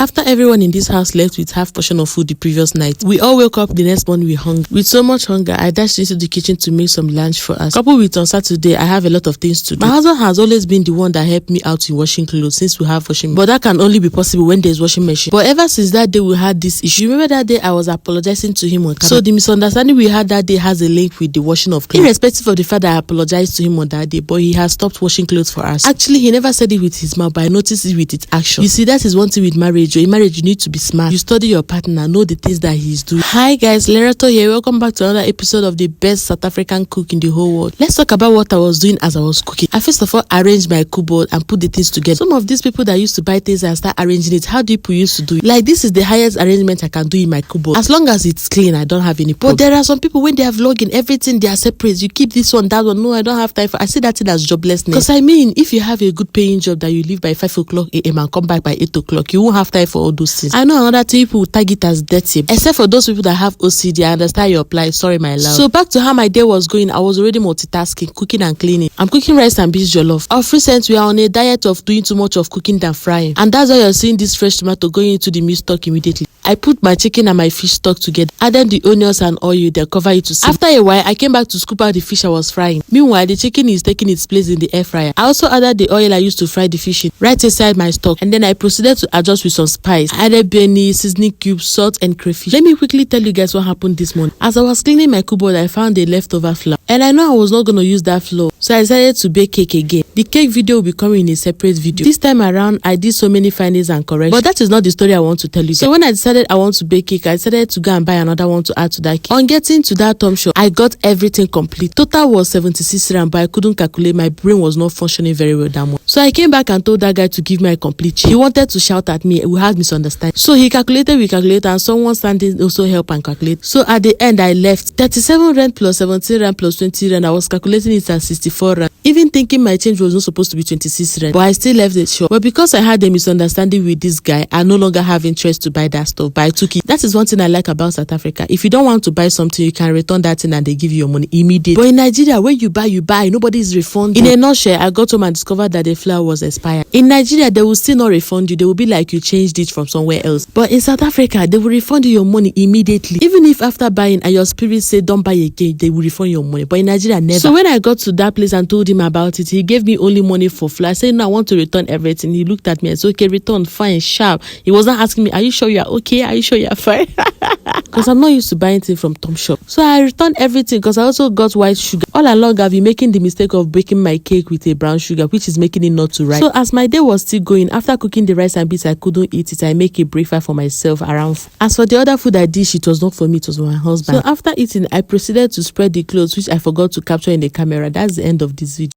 After everyone in this house left with half portion of food the previous night, we all woke up the next morning with hunger. With so much hunger, I dashed into the kitchen to make some lunch for us. Coupled with on Saturday, I have a lot of things to do. My husband has always been the one that helped me out in washing clothes since we have washing machine. But that can only be possible when there's washing machine. But ever since that day we had this issue, remember that day I was apologizing to him on camera. So the misunderstanding we had that day has a link with the washing of clothes. Irrespective of the fact that I apologized to him on that day, but he has stopped washing clothes for us. Actually, he never said it with his mouth, but I noticed it with his action. You see, that is one thing with marriage. In marriage, you need to be smart. You study your partner, know the things that he's doing. Hi guys, Lerato here. Welcome back to another episode of the best South African cook in the whole world. Let's talk about what I was doing as I was cooking. I first of all arranged my cupboard and put the things together. Some of these people that used to buy things and start arranging it, how do people used to do it? Like, this is the highest arrangement I can do in my cupboard. As long as it's clean, I don't have any problem. But there are some people, when they have login, everything they are separate. You keep this one, that one. No, I don't have time for. I see that thing as joblessness. Because I mean, if you have a good paying job that you leave by 5 o'clock a.m. and come back by 8 o'clock, you won't have time for all those things. I know another thing, people will tag it as dirty. Except for those people that have OCD, I understand your plight. Sorry, my love. So back to how my day was going. I was already multitasking, cooking and cleaning. I'm cooking rice and beef jollof. Of recent, we are on a diet of doing too much of cooking than frying. And that's why you're seeing this fresh tomato going into the meat stock immediately. I put my chicken and my fish stock together, added the onions and oil, then cover it to simmer. After a while, I came back to scoop out the fish I was frying. Meanwhile, the chicken is taking its place in the air fryer. I also added the oil I used to fry the fish in right inside my stock, and then I proceeded to adjust with some spice. I added benny, seasoning cubes, salt, and crayfish. Let me quickly tell you guys what happened this morning. As I was cleaning my cupboard, I found a leftover flour, and I know I was not going to use that flour, so I decided to bake cake again. The cake video will be coming in a separate video. This time around, I did so many findings and corrections, but that is not the story I want to tell you guys. So when I decided I want to bake cake, I decided to go and buy another one to add to that cake. On getting to that Tom shop, I got everything complete. Total was 76 rand, but I couldn't calculate. My brain was not functioning very well that morning. So I came back and told that guy to give me a complete check. He wanted to shout at me. We had misunderstanding. So he calculated, we calculated, and someone standing also helped and calculate. So at the end, I left 37 rand plus 17 rand plus 20 rand. I was calculating it as 64 rand. Even thinking my change was not supposed to be 26 rand, but I still left the shop. But because I had a misunderstanding with this guy, I no longer have interest to buy that stuff, but I took it. That is one thing I like about South Africa. If you don't want to buy something, you can return that thing and they give you your money immediately. But in Nigeria, when you buy, nobody is refunding. In a nutshell, I got home and discovered that the flour was expired. In Nigeria, they will still not refund you. They will be like you changed it from somewhere else. But in South Africa, they will refund you your money immediately. Even if after buying and your spirit say don't buy again, they will refund your money. But in Nigeria, never. So when I got to that place and told him about it, he gave me only money for flour. I said, no, I want to return everything. He looked at me and said, okay, return, fine, sharp. He wasn't asking me, are you sure you are okay? Are you sure you are fine? Because I'm not used to buying things from Tom shop. So I returned everything because I also got white sugar. All along, I've been making the mistake of baking my cake with a brown sugar, which is making it not to ripe. So as my day was still going, after cooking the rice and beans, I couldn't eat it. I make a breakfast for myself around. As for the other food I dish, it was not for me, it was for my husband. So after eating, I proceeded to spread the clothes, which I forgot to capture in the camera. That's the end of this video.